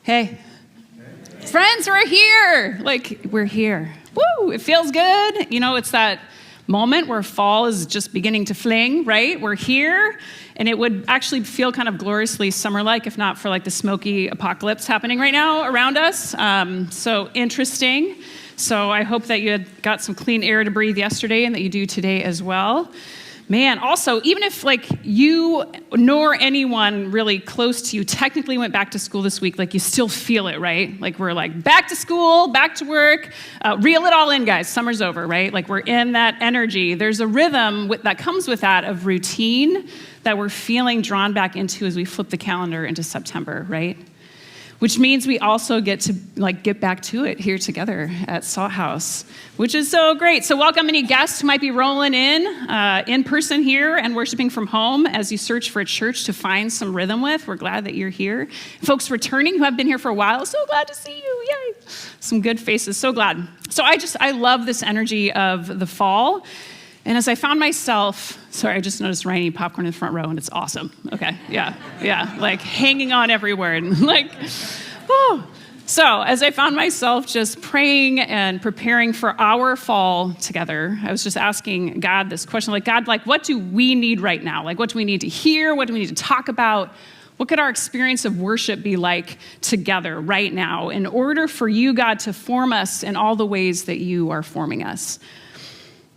Hey. Friends, we're here. We're here. Woo, it feels good. You know, it's that moment where fall is just beginning to fling, right? We're here, and it would actually feel kind of gloriously summer-like, if not for the smoky apocalypse happening right now around us. So interesting. So I hope that you had got some clean air to breathe yesterday and that you do today as well. Man, also, even if you nor anyone really close to you technically went back to school this week, you still feel it, right? We're back to school, back to work, reel it all in, guys. Summer's over, right? We're in that energy. There's a rhythm that comes with that of routine that we're feeling drawn back into as we flip the calendar into September, right? Which means we also get to get back to it here together at Salt House, which is so great. So welcome any guests who might be rolling in person here and worshiping from home as you search for a church to find some rhythm with. We're glad that you're here. Folks returning who have been here for a while, so glad to see you. Yay. Some good faces, so glad. So I love this energy of the fall. And as I found myself, sorry, I just noticed Ryan eating popcorn in the front row, and it's awesome. Okay, yeah, hanging on every word. So as I found myself just praying and preparing for our fall together, I was just asking God this question, God, what do we need right now? What do we need to hear? What do we need to talk about? What could our experience of worship be like together right now in order for you, God, to form us in all the ways that you are forming us?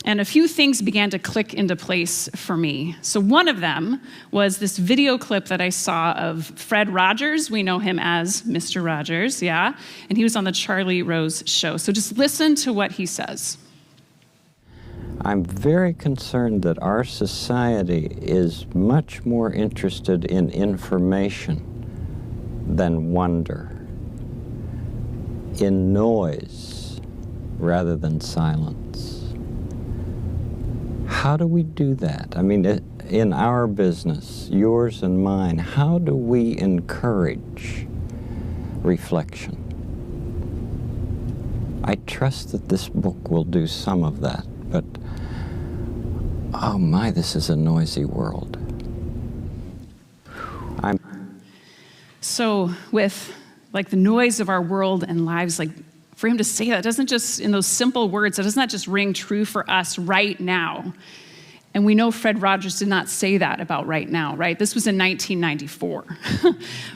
And a few things began to click into place for me. So one of them was this video clip that I saw of Fred Rogers. We know him as Mr. Rogers, yeah? And he was on the Charlie Rose show. So just listen to what he says. I'm very concerned that our society is much more interested in information than wonder, in noise rather than silence. How do we do that? I mean, in our business, yours and mine, how do we encourage reflection? I trust that this book will do some of that, but oh my, this is a noisy world. So with the noise of our world and lives, for him to say that doesn't just, in those simple words, it does not just ring true for us right now. And we know Fred Rogers did not say that about right now, right? This was in 1994,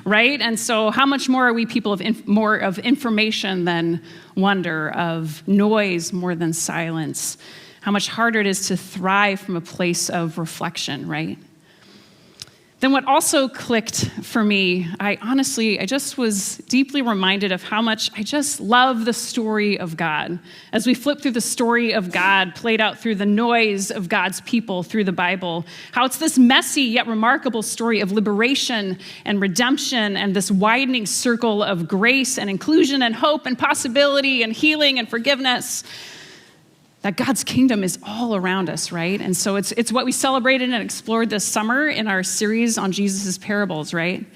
right? And so how much more are we people of more of information than wonder, of noise more than silence? How much harder it is to thrive from a place of reflection, right? Then what also clicked for me, I just was deeply reminded of how much I just love the story of God. As we flip through the story of God, played out through the noise of God's people through the Bible, how it's this messy yet remarkable story of liberation and redemption and this widening circle of grace and inclusion and hope and possibility and healing and forgiveness. That God's kingdom is all around us, right? And so it's what we celebrated and explored this summer in our series on Jesus' parables, right?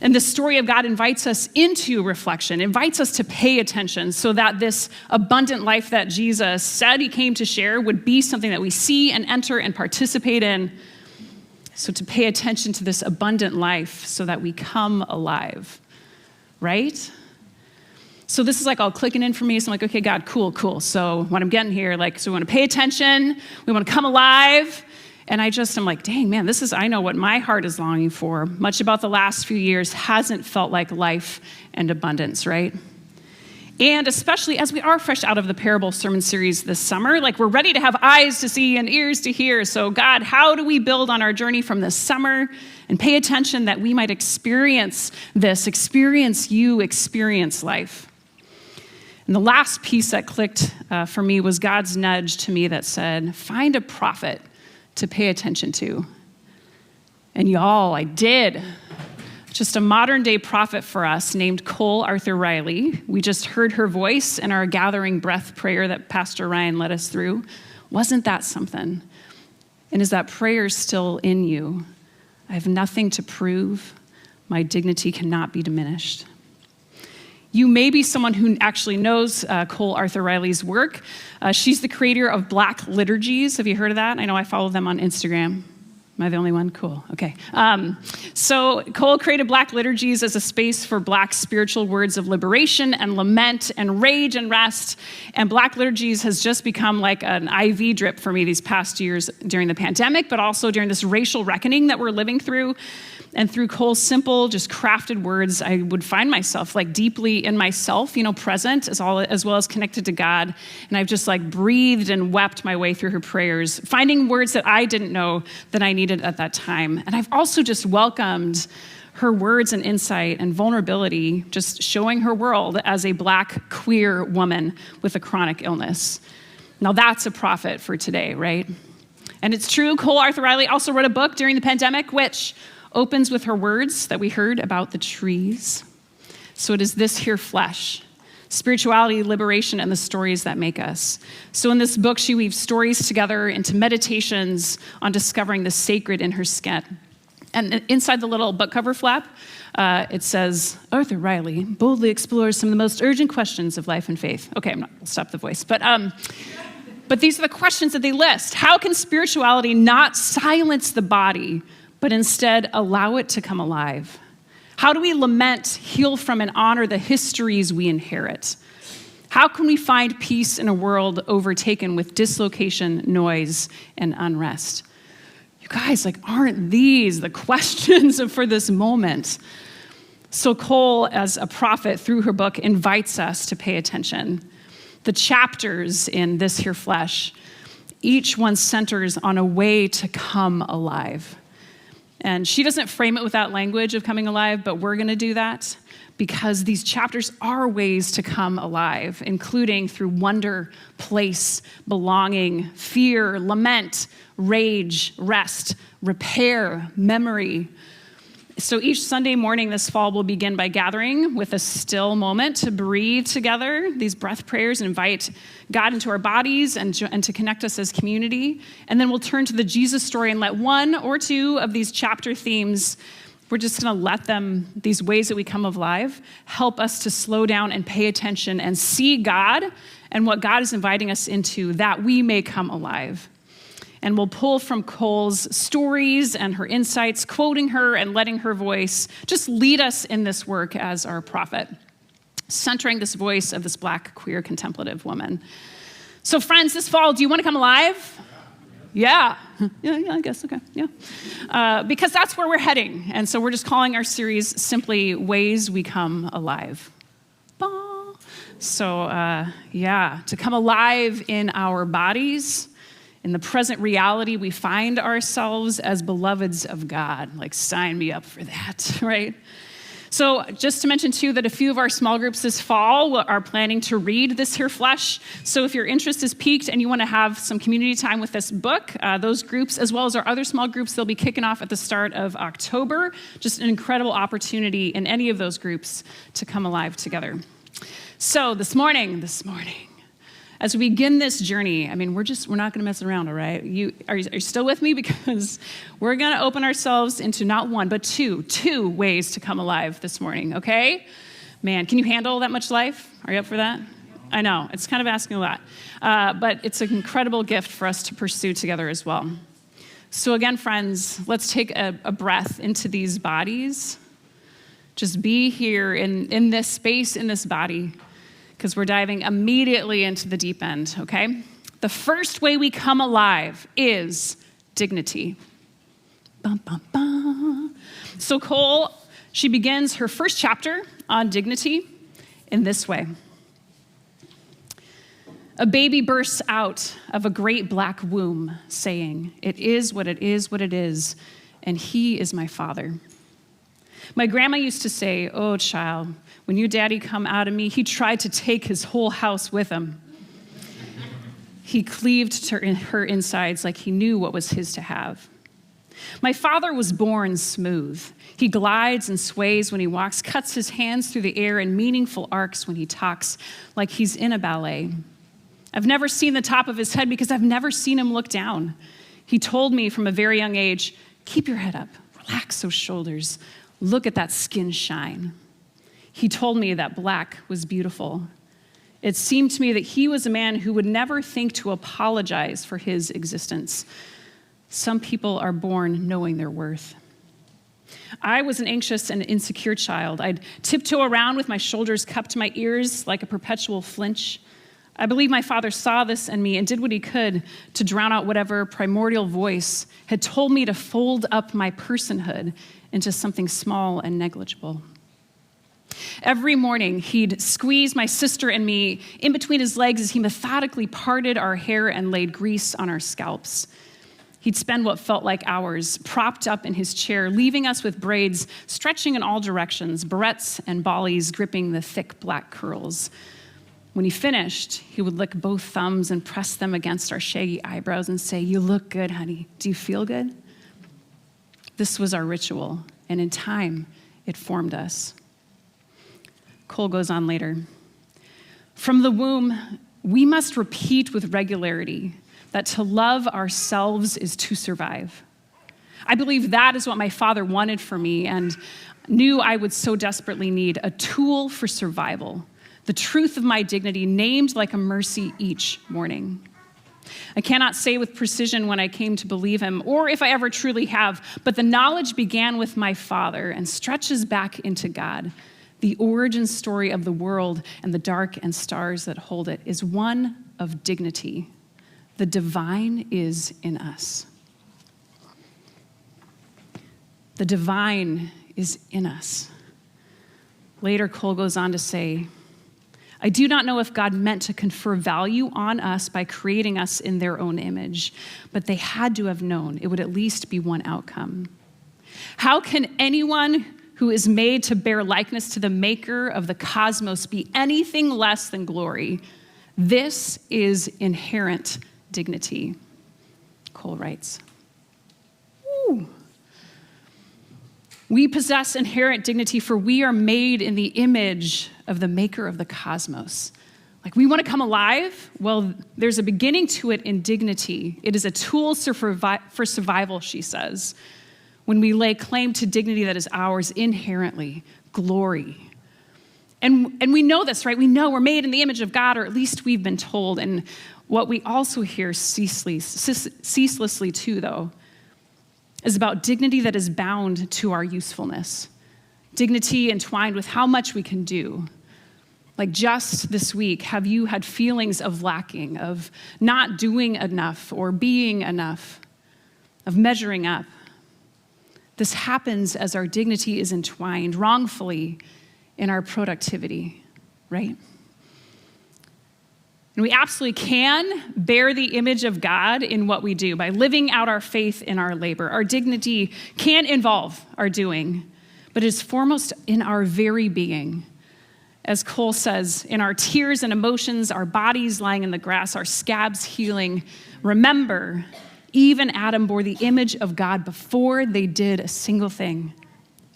And the story of God invites us into reflection, invites us to pay attention so that this abundant life that Jesus said he came to share would be something that we see and enter and participate in. So to pay attention to this abundant life so that we come alive, right? So this is all clicking in for me. So I'm okay, God, cool. So what I'm getting here, so we want to pay attention. We want to come alive. And I'm dang, man, I know what my heart is longing for. Much about the last few years hasn't felt like life and abundance, right? And especially as we are fresh out of the parable sermon series this summer, we're ready to have eyes to see and ears to hear. So God, how do we build on our journey from this summer and pay attention that we might experience you, experience life? And the last piece that clicked for me was God's nudge to me that said, find a prophet to pay attention to. And y'all, I did. Just a modern day prophet for us named Cole Arthur Riley. We just heard her voice in our gathering breath prayer that Pastor Ryan led us through. Wasn't that something? And is that prayer still in you? I have nothing to prove. My dignity cannot be diminished. You may be someone who actually knows Cole Arthur Riley's work. She's the creator of Black Liturgies. Have you heard of that? I know I follow them on Instagram. Am I the only one? Cool. Okay. So Cole created Black liturgies as a space for Black spiritual words of liberation and lament and rage and rest. And Black liturgies has just become like an IV drip for me these past years during the pandemic, but also during this racial reckoning that we're living through. And through Cole's simple, just crafted words, I would find myself like deeply in myself, present as well as connected to God. And I've just like breathed and wept my way through her prayers, finding words that I didn't know that I needed at that time. And I've also just welcomed her words and insight and vulnerability, just showing her world as a Black queer woman with a chronic illness. Now that's a prophet for today, right? And it's true, Cole Arthur Riley also wrote a book during the pandemic, which opens with her words that we heard about the trees. So it is this here flesh, spirituality, liberation, and the stories that make us. So in this book, she weaves stories together into meditations on discovering the sacred in her skin. And inside the little book cover flap, it says, Arthur Riley boldly explores some of the most urgent questions of life and faith. Okay, I'll stop the voice. But these are the questions that they list. How can spirituality not silence the body, but instead allow it to come alive? How do we lament, heal from, and honor the histories we inherit? How can we find peace in a world overtaken with dislocation, noise, and unrest? You guys, aren't these the questions for this moment? So Cole, as a prophet through her book, invites us to pay attention. The chapters in This Here Flesh, each one centers on a way to come alive. And she doesn't frame it with that language of coming alive, but we're going to do that because these chapters are ways to come alive, including through wonder, place, belonging, fear, lament, rage, rest, repair, memory. So each Sunday morning this fall, we'll begin by gathering with a still moment to breathe together, these breath prayers, and invite God into our bodies and to connect us as community. And then we'll turn to the Jesus story and let one or two of these chapter themes, we're just going to let them, these ways that we come alive, help us to slow down and pay attention and see God and what God is inviting us into, that we may come alive. And we'll pull from Cole's stories and her insights, quoting her and letting her voice just lead us in this work as our prophet, centering this voice of this Black queer contemplative woman. So friends, this fall, do you want to come alive? Yeah, I guess, okay, yeah. Because that's where we're heading. And so we're just calling our series simply Ways We Come Alive. So, to come alive in our bodies, in the present reality, we find ourselves as beloveds of God. Sign me up for that, right? So just to mention, too, that a few of our small groups this fall are planning to read This Here Flesh. So if your interest is piqued and you want to have some community time with this book, those groups, as well as our other small groups, they'll be kicking off at the start of October. Just an incredible opportunity in any of those groups to come alive together. So this morning, as we begin this journey, we're not going to mess around, all right? Are you still with me? Because we're going to open ourselves into not one, but two ways to come alive this morning, okay? Man, can you handle that much life? Are you up for that? I know, it's kind of asking a lot. But it's an incredible gift for us to pursue together as well. So again, friends, let's take a breath into these bodies. Just be here in this space, in this body, because we're diving immediately into the deep end, okay? The first way we come alive is dignity. Bum, bum, bum. So Cole, she begins her first chapter on dignity in this way. A baby bursts out of a great black womb, saying, "It is what it is, what it is, and he is my father." My grandma used to say, "Oh, child, when your daddy come out of me, he tried to take his whole house with him." He cleaved to her insides like he knew what was his to have. My father was born smooth. He glides and sways when he walks, cuts his hands through the air in meaningful arcs when he talks, like he's in a ballet. I've never seen the top of his head because I've never seen him look down. He told me from a very young age, "Keep your head up, relax those shoulders, look at that skin shine." He told me that black was beautiful. It seemed to me that he was a man who would never think to apologize for his existence. Some people are born knowing their worth. I was an anxious and insecure child. I'd tiptoe around with my shoulders cupped to my ears like a perpetual flinch. I believe my father saw this in me and did what he could to drown out whatever primordial voice had told me to fold up my personhood into something small and negligible. Every morning, he'd squeeze my sister and me in between his legs as he methodically parted our hair and laid grease on our scalps. He'd spend what felt like hours propped up in his chair, leaving us with braids stretching in all directions, barrettes and bollies gripping the thick black curls. When he finished, he would lick both thumbs and press them against our shaggy eyebrows and say, "You look good, honey. Do you feel good?" This was our ritual, and in time, it formed us. Cole goes on later. From the womb, we must repeat with regularity that to love ourselves is to survive. I believe that is what my father wanted for me and knew I would so desperately need, a tool for survival, the truth of my dignity named like a mercy each morning. I cannot say with precision when I came to believe him, or if I ever truly have, but the knowledge began with my father and stretches back into God. The origin story of the world and the dark and stars that hold it is one of dignity. The divine is in us. The divine is in us. Later, Cole goes on to say, I do not know if God meant to confer value on us by creating us in their own image, but they had to have known it would at least be one outcome. How can anyone who is made to bear likeness to the maker of the cosmos be anything less than glory? This is inherent dignity, Cole writes. Ooh. We possess inherent dignity, for we are made in the image of the maker of the cosmos. Like, we want to come alive? Well, there's a beginning to it in dignity. It is a tool for survival, she says. When we lay claim to dignity that is ours inherently, glory. And we know this, right? We know we're made in the image of God, or at least we've been told. And what we also hear ceaselessly too, though, is about dignity that is bound to our usefulness. Dignity entwined with how much we can do. Like just this week, have you had feelings of lacking, of not doing enough or being enough, of measuring up? This happens as our dignity is entwined wrongfully in our productivity, right? And we absolutely can bear the image of God in what we do by living out our faith in our labor. Our dignity can involve our doing, but it is foremost in our very being. As Cole says, in our tears and emotions, our bodies lying in the grass, our scabs healing, remember, even Adam bore the image of God before they did a single thing.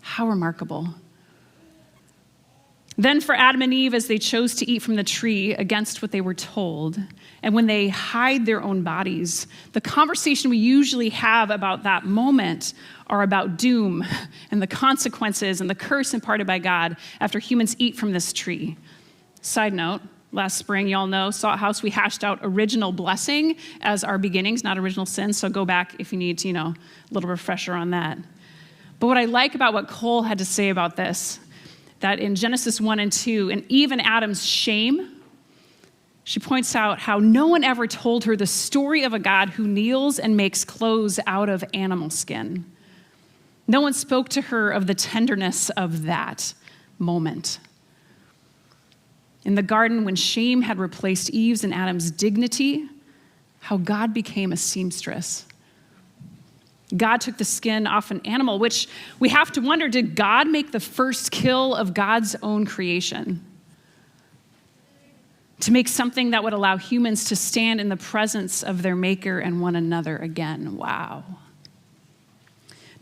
How remarkable. Then for Adam and Eve, as they chose to eat from the tree against what they were told, and when they hide their own bodies, the conversation we usually have about that moment are about doom and the consequences and the curse imparted by God after humans eat from this tree. Side note, last spring, y'all know, Salt House, we hashed out original blessing as our beginnings, not original sin, so go back if you need to, a little refresher on that. But what I like about what Cole had to say about this, that in Genesis 1 and 2, and even Adam's shame, she points out how no one ever told her the story of a God who kneels and makes clothes out of animal skin. No one spoke to her of the tenderness of that moment. In the garden, when shame had replaced Eve's and Adam's dignity, how God became a seamstress. God took the skin off an animal, which we have to wonder, did God make the first kill of God's own creation? To make something that would allow humans to stand in the presence of their maker and one another again. Wow.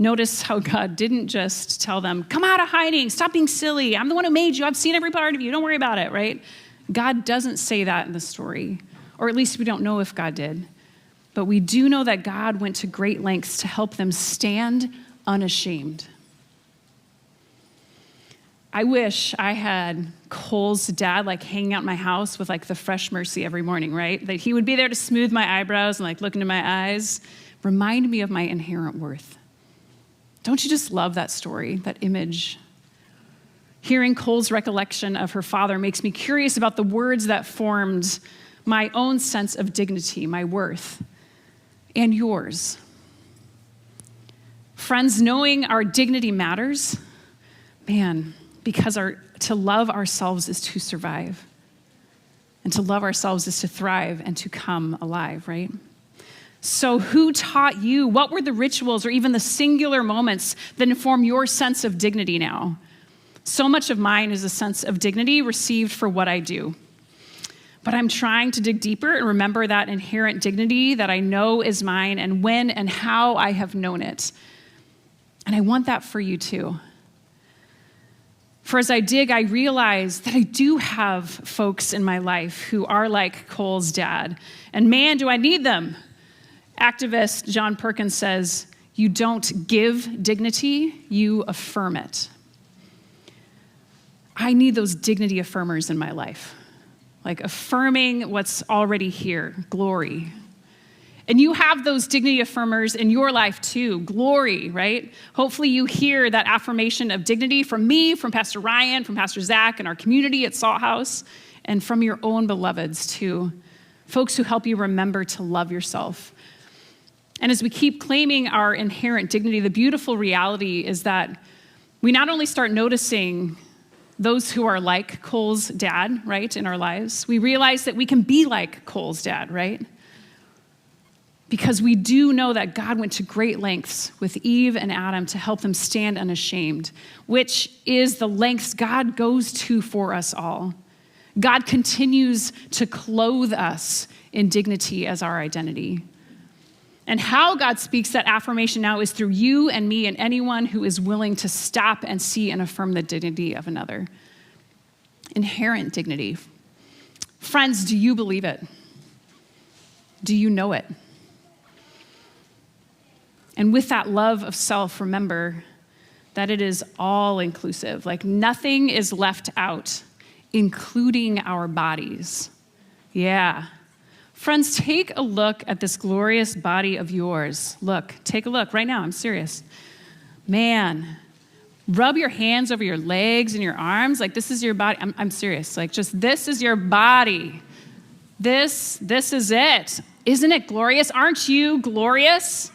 Notice how God didn't just tell them, come out of hiding, stop being silly. I'm the one who made you. I've seen every part of you. Don't worry about it, right? God doesn't say that in the story, or at least we don't know if God did. But we do know that God went to great lengths to help them stand unashamed. I wish I had Cole's dad hanging out in my house with the fresh mercy every morning, right? That he would be there to smooth my eyebrows and look into my eyes, Remind me of my inherent worth. Don't you just love that story, that image? Hearing Cole's recollection of her father makes me curious about the words that formed my own sense of dignity, my worth, and yours. Friends, knowing our dignity matters, man, because to love ourselves is to survive. And to love ourselves is to thrive and to come alive, right? So who taught you? What were the rituals or even the singular moments that inform your sense of dignity now? So much of mine is a sense of dignity received for what I do. But I'm trying to dig deeper and remember that inherent dignity that I know is mine and when and how I have known it. And I want that for you too. For as I dig, I realize that I do have folks in my life who are like Cole's dad. And man, do I need them. Activist John Perkins says, you don't give dignity, you affirm it. I need those dignity affirmers in my life, like affirming what's already here, glory. And you have those dignity affirmers in your life too, glory, right? Hopefully you hear that affirmation of dignity from me, from Pastor Ryan, from Pastor Zach, and our community at Salt House, and from your own beloveds too, folks who help you remember to love yourself. And as we keep claiming our inherent dignity, the beautiful reality is that we not only start noticing those who are like Cole's dad, right, in our lives, we realize that we can be like Cole's dad, right? Because we do know that God went to great lengths with Eve and Adam to help them stand unashamed, which is the lengths God goes to for us all. God continues to clothe us in dignity as our identity. And how God speaks that affirmation now is through you and me and anyone who is willing to stop and see and affirm the dignity of another. Inherent dignity. Friends, do you believe it? Do you know it? And with that love of self, remember that it is all inclusive. Like nothing is left out, including our bodies. Yeah. Friends, take a look at this glorious body of yours. Look, take a look right now. I'm serious. Man, rub your hands over your legs and your arms. Like this is your body. I'm serious. Like just this is your body. This is it. Isn't it glorious? Aren't you glorious?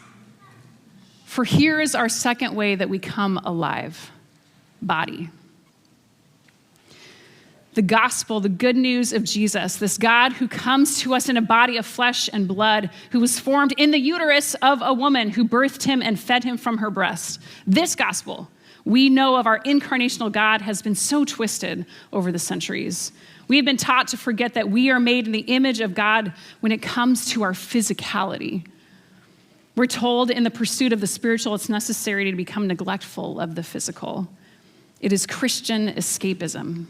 For here is our second way that we come alive, body. The gospel, the good news of Jesus, this God who comes to us in a body of flesh and blood, who was formed in the uterus of a woman who birthed him and fed him from her breast. This gospel, we know of our incarnational God, has been so twisted over the centuries. We have been taught to forget that we are made in the image of God when it comes to our physicality. We're told in the pursuit of the spiritual, it's necessary to become neglectful of the physical. It is Christian escapism.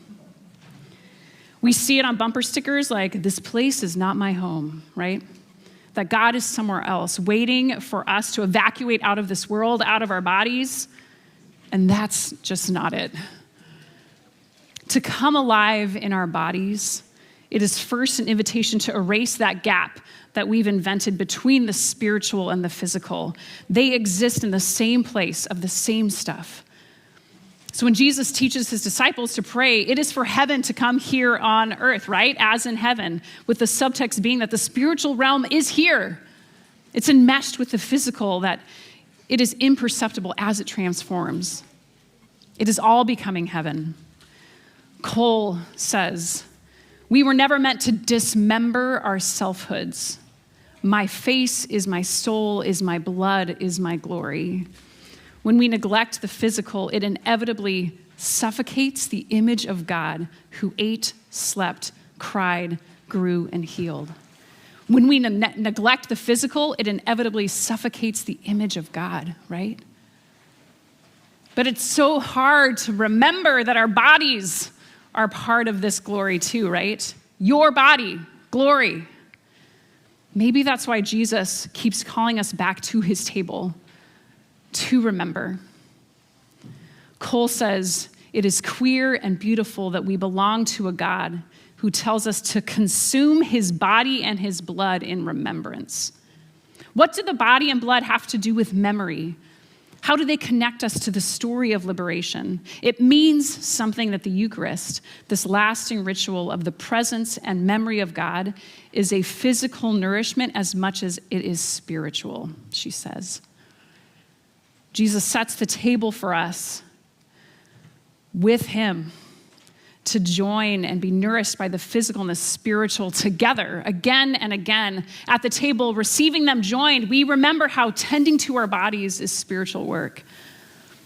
We see it on bumper stickers like, this place is not my home, right? That God is somewhere else, waiting for us to evacuate out of this world, out of our bodies, and that's just not it. To come alive in our bodies, it is first an invitation to erase that gap that we've invented between the spiritual and the physical. They exist in the same place of the same stuff. So when Jesus teaches his disciples to pray, it is for heaven to come here on earth, right? As in heaven, with the subtext being that the spiritual realm is here. It's enmeshed with the physical, that it is imperceptible as it transforms. It is all becoming heaven. Cole says, we were never meant to dismember our selfhoods. My face is my soul, is my blood, is my glory. When we neglect the physical, it inevitably suffocates the image of God who ate, slept, cried, grew, and healed. When we neglect the physical, it inevitably suffocates the image of God, right? But it's so hard to remember that our bodies are part of this glory too, right? Your body, glory. Maybe that's why Jesus keeps calling us back to his table to remember. Cole says, it is queer and beautiful that we belong to a God who tells us to consume his body and his blood in remembrance. What do the body and blood have to do with memory? How do they connect us to the story of liberation? It means something that the Eucharist, this lasting ritual of the presence and memory of God, is a physical nourishment as much as it is spiritual, she says. Jesus sets the table for us with him to join and be nourished by the physical and the spiritual together again and again. At the table, receiving them joined, we remember how tending to our bodies is spiritual work.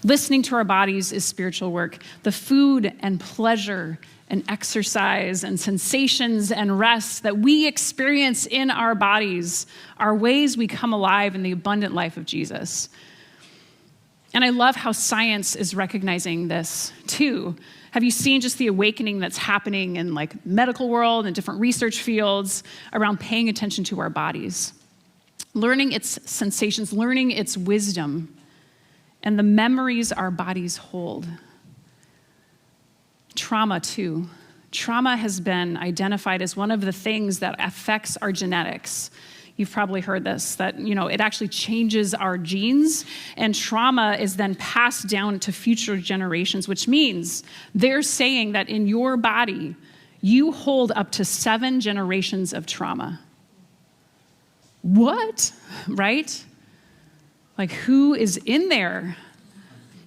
Listening to our bodies is spiritual work. The food and pleasure and exercise and sensations and rest that we experience in our bodies are ways we come alive in the abundant life of Jesus. And I love how science is recognizing this too. Have you seen just the awakening that's happening in like medical world and different research fields around paying attention to our bodies, learning its sensations, learning its wisdom, and the memories our bodies hold? Trauma too. Trauma has been identified as one of the things that affects our genetics. You've probably heard this, that, it actually changes our genes, and trauma is then passed down to future generations, which means they're saying that in your body, you hold up to 7 generations of trauma. What? Right? Like, who is in there?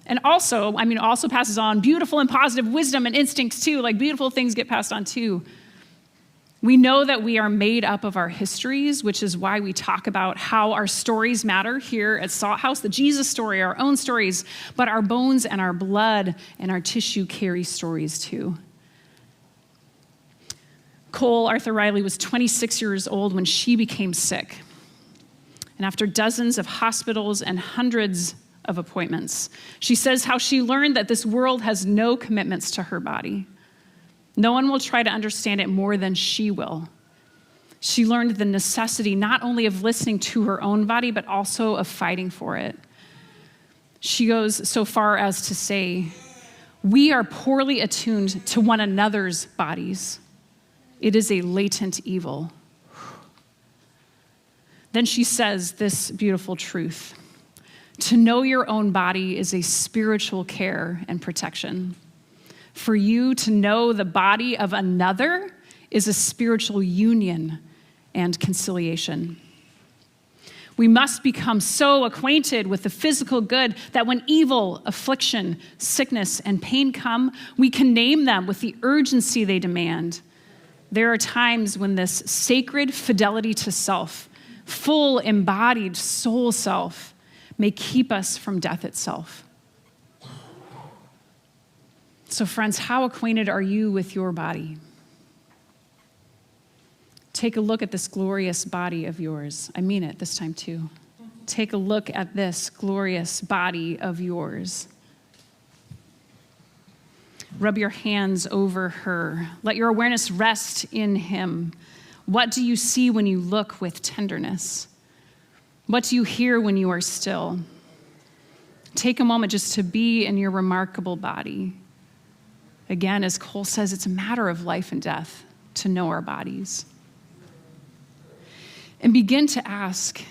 And also passes on beautiful and positive wisdom and instincts too, like beautiful things get passed on too. We know that we are made up of our histories, which is why we talk about how our stories matter here at Salt House, the Jesus story, our own stories, but our bones and our blood and our tissue carry stories too. Cole Arthur Riley was 26 years old when she became sick. And after dozens of hospitals and hundreds of appointments, she says how she learned that this world has no commitments to her body. No one will try to understand it more than she will. She learned the necessity not only of listening to her own body, but also of fighting for it. She goes so far as to say, we are poorly attuned to one another's bodies. It is a latent evil. Then she says this beautiful truth. To know your own body is a spiritual care and protection. For you to know the body of another is a spiritual union and conciliation. We must become so acquainted with the physical good that when evil, affliction, sickness, and pain come, we can name them with the urgency they demand. There are times when this sacred fidelity to self, full embodied soul self, may keep us from death itself. So friends, how acquainted are you with your body? Take a look at this glorious body of yours. I mean it this time too. Take a look at this glorious body of yours. Rub your hands over her. Let your awareness rest in him. What do you see when you look with tenderness? What do you hear when you are still? Take a moment just to be in your remarkable body. Again, as Cole says, it's a matter of life and death to know our bodies. And begin to ask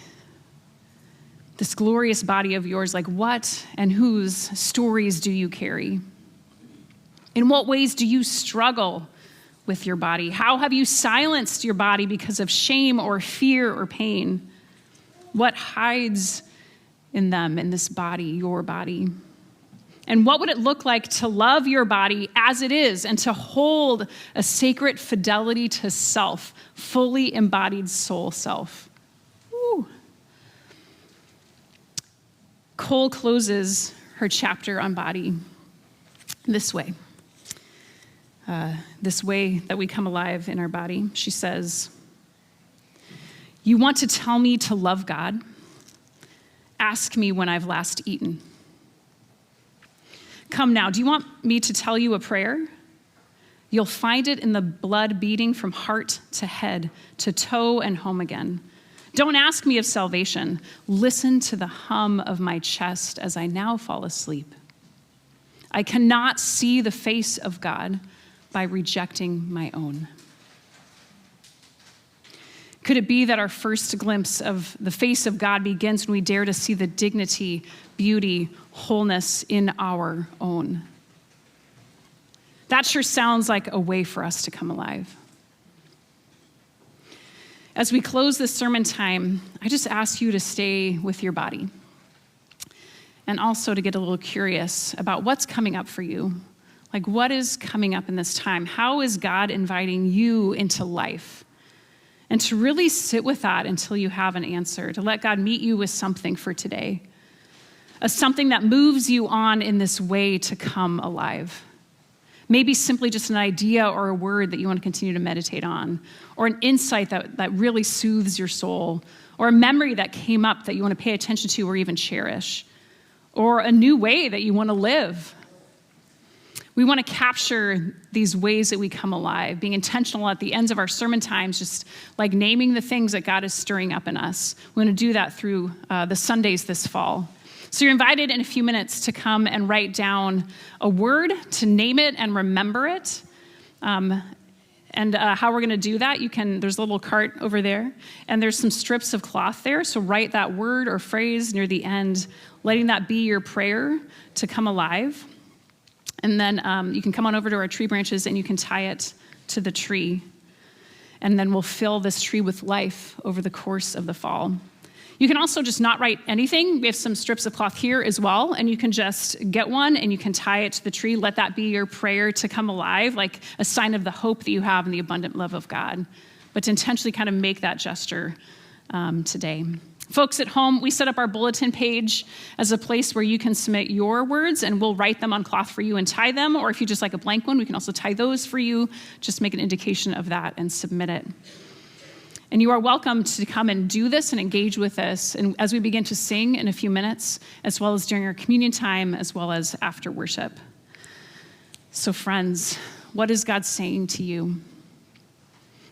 this glorious body of yours, like what and whose stories do you carry? In what ways do you struggle with your body? How have you silenced your body because of shame or fear or pain? What hides in them, in this body, your body? And what would it look like to love your body as it is and to hold a sacred fidelity to self, fully embodied soul self? Ooh. Cole closes her chapter on body this way that we come alive in our body. She says, you want to tell me to love God? Ask me when I've last eaten. Come now, do you want me to tell you a prayer? You'll find it in the blood beating from heart to head, to toe and home again. Don't ask me of salvation. Listen to the hum of my chest as I now fall asleep. I cannot see the face of God by rejecting my own. Could it be that our first glimpse of the face of God begins when we dare to see the dignity, beauty, wholeness in our own? That sure sounds like a way for us to come alive. As we close this sermon time, I just ask you to stay with your body and also to get a little curious about what's coming up for you. Like, what is coming up in this time? How is God inviting you into life? And to really sit with that until you have an answer, to let God meet you with something for today, something that moves you on in this way to come alive. Maybe simply just an idea or a word that you want to continue to meditate on, or an insight that really soothes your soul, or a memory that came up that you want to pay attention to or even cherish, or a new way that you want to live. We want to capture these ways that we come alive, being intentional at the ends of our sermon times, just like naming the things that God is stirring up in us. We want to do that through the Sundays this fall. So you're invited in a few minutes to come and write down a word, to name it and remember it. And how we're going to do that, there's a little cart over there, and there's some strips of cloth there. So write that word or phrase near the end, letting that be your prayer to come alive. And then you can come on over to our tree branches and you can tie it to the tree. And then we'll fill this tree with life over the course of the fall. You can also just not write anything. We have some strips of cloth here as well, and you can just get one and you can tie it to the tree. Let that be your prayer to come alive, like a sign of the hope that you have in the abundant love of God. But to intentionally kind of make that gesture today. Folks at home, we set up our bulletin page as a place where you can submit your words, and we'll write them on cloth for you and tie them. Or if you just like a blank one, we can also tie those for you. Just make an indication of that and submit it. And you are welcome to come and do this and engage with us, and as we begin to sing in a few minutes, as well as during our communion time, as well as after worship. So friends, what is God saying to you?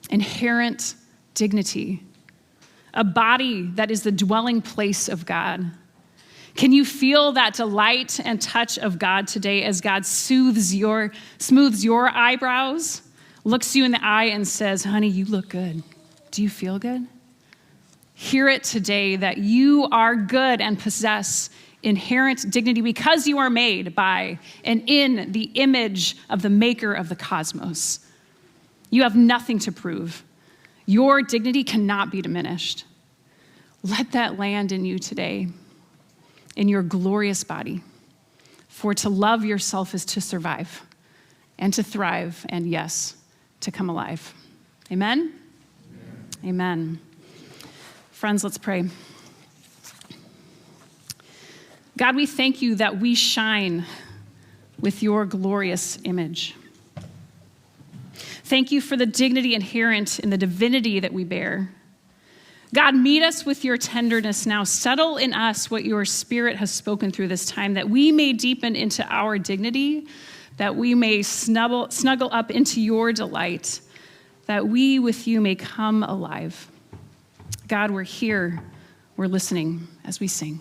Inherent dignity, a body that is the dwelling place of God. Can you feel that delight and touch of God today as God smooths your eyebrows, looks you in the eye and says, honey, you look good. Do you feel good? Hear it today that you are good and possess inherent dignity because you are made by and in the image of the maker of the cosmos. You have nothing to prove. Your dignity cannot be diminished. Let that land in you today, in your glorious body. For to love yourself is to survive and to thrive and, yes, to come alive. Amen? Amen. Friends, let's pray. God, we thank you that we shine with your glorious image. Thank you for the dignity inherent in the divinity that we bear. God, meet us with your tenderness now. Settle in us what your Spirit has spoken through this time, that we may deepen into our dignity, that we may snuggle up into your delight, that we with you may come alive. God, we're here. We're listening as we sing.